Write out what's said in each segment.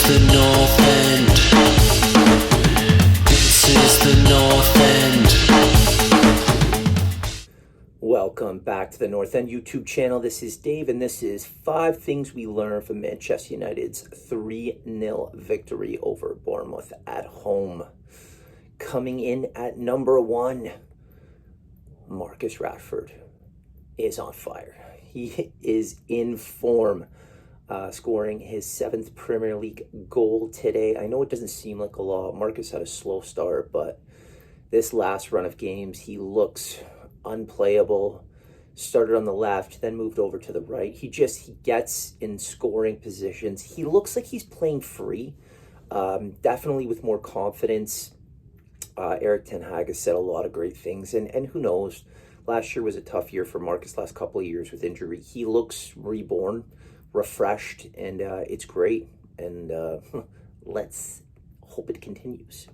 is the North End. This is the North End. Welcome back to the North End YouTube channel. This is Dave, and this is 5 things we learned from Manchester United's 3-0 victory over Bournemouth at home. Coming in at number 1, Marcus Rashford is on fire. He is in form, scoring his 7th Premier League goal today. I know it doesn't seem like a lot. Marcus had a slow start, but this last run of games, he looks unplayable. Started on the left, then moved over to the right. He gets in scoring positions. He looks like he's playing free, definitely with more confidence. Erik ten Hag has said a lot of great things, and who knows, last year was a tough year for Marcus, last couple of years with injury. He looks reborn, refreshed, and it's great, and let's hope it continues.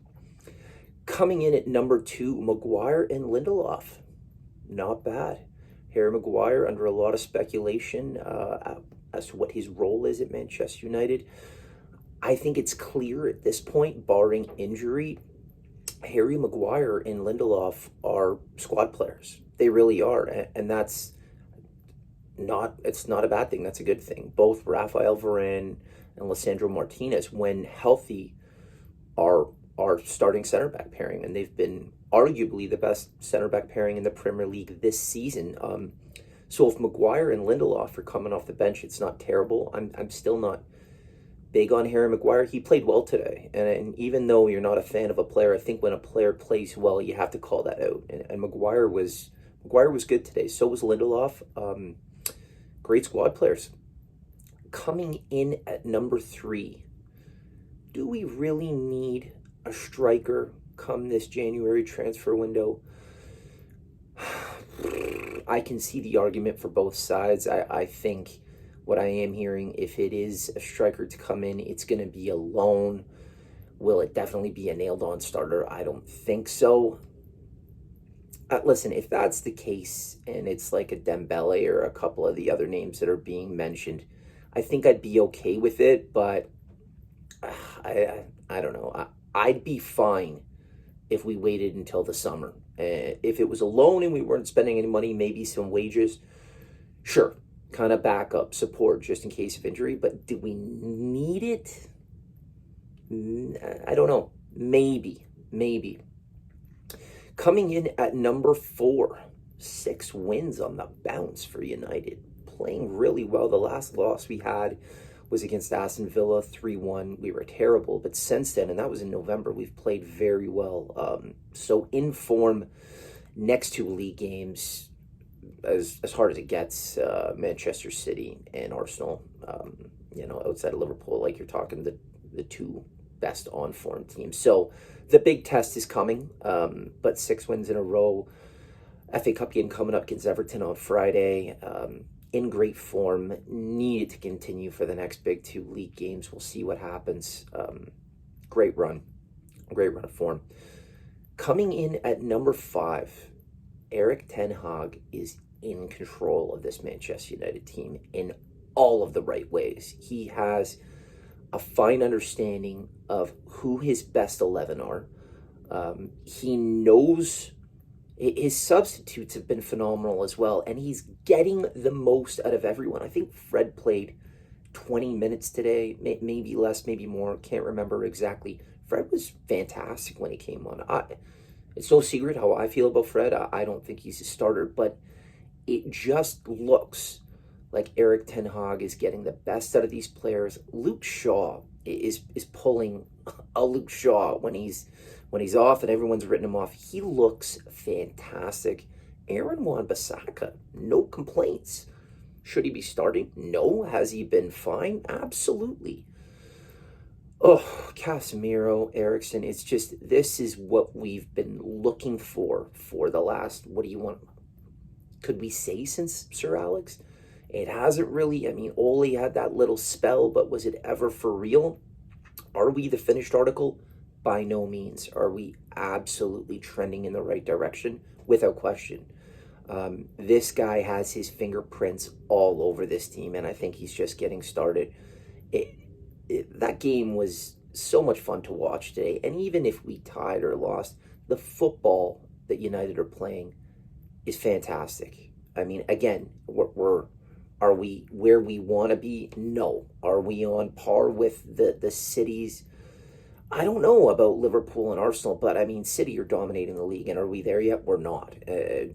Coming in at number 2, Maguire and Lindelof. Not bad. Harry Maguire, under a lot of speculation as to what his role is at Manchester United. I think it's clear at this point, barring injury, Harry Maguire and Lindelof are squad players. They really are, and it's not a bad thing. That's a good thing. Both Rafael Varane and Lisandro Martinez, when healthy, are starting center back pairing, and they've been arguably the best center back pairing in the Premier League this season. So if Maguire and Lindelof are coming off the bench, it's not terrible. I'm still not big on Harry Maguire. He played well today, and even though you're not a fan of a player, I think when a player plays well, you have to call that out. And Maguire was good today. So was Lindelof. Great squad players. Coming in at number 3, do we really need a striker come this January transfer window? I can see the argument for both sides. I think what I am hearing, if it is a striker to come in, it's going to be a loan. Will it definitely be a nailed-on starter? I don't think so. Listen, if that's the case, and it's like a Dembele or a couple of the other names that are being mentioned, I think I'd be okay with it, but I don't know. I'd be fine if we waited until the summer. If it was a loan and we weren't spending any money, maybe some wages, sure, kind of backup support just in case of injury. But do we need it? I don't know. Maybe. Coming in at number 4, 6 wins on the bounce for United. Playing really well. The last loss we had was against Aston Villa, 3-1. We were terrible, but since then, and that was in November, we've played very well. So in form, next 2 league games, as hard as it gets, Manchester City and Arsenal, outside of Liverpool, like you're talking the 2 best on-form teams. So the big test is coming, but 6 wins in a row. FA Cup game coming up against Everton on Friday. In great form, needed to continue for the next big 2 league games. We'll see what happens. Great run of form. Coming in at number 5, Erik ten Hag is in control of this Manchester United team in all of the right ways. He has a fine understanding of who his best 11 are. He knows his substitutes have been phenomenal as well, and he's getting the most out of everyone. I think Fred played 20 minutes today, maybe less, maybe more, can't remember exactly. Fred was fantastic when he came on. It's no secret how I feel about Fred. I don't think he's a starter, but it just looks like Erik ten Hag is getting the best out of these players. Luke Shaw is pulling a Luke Shaw when he's off and everyone's written him off. He looks fantastic. Aaron Wan-Bissaka, no complaints. Should he be starting? No. Has he been fine? Absolutely. Oh, Casemiro, Eriksen, it's just, this is what we've been looking for the last, what do you want? Could we say since Sir Alex? It hasn't really. I mean, Ole had that little spell, but was it ever for real? Are we the finished article? By no means. Are we absolutely trending in the right direction? Without question. This guy has his fingerprints all over this team, and I think he's just getting started. that game was so much fun to watch today. And even if we tied or lost, the football that United are playing is fantastic. I mean, again, are we where we want to be? No. Are we on par with the cities? I don't know about Liverpool and Arsenal, but I mean, City are dominating the league, and are we there yet? We're not.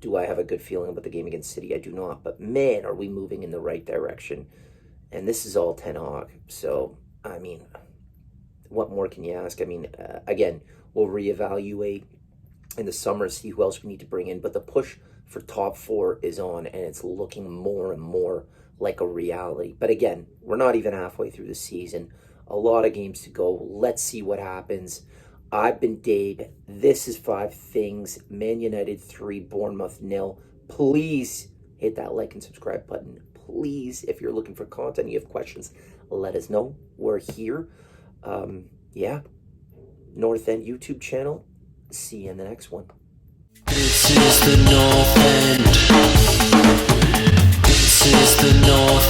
Do I have a good feeling about the game against City? I do not. But man, are we moving in the right direction? And this is all Ten Hag. So, I mean, what more can you ask? I mean, again, we'll reevaluate in the summer, see who else we need to bring in. But the push for top four is on, and it's looking more and more like a reality. But again, we're not even halfway through the season. A lot of games to go. Let's see what happens. I've been Dave. This is 5 Things. Man United 3, Bournemouth 0. Please hit that like and subscribe button. Please, if you're looking for content, you have questions, let us know. We're here. Yeah. North End YouTube channel. See you in the next one. This is the North End. This is the North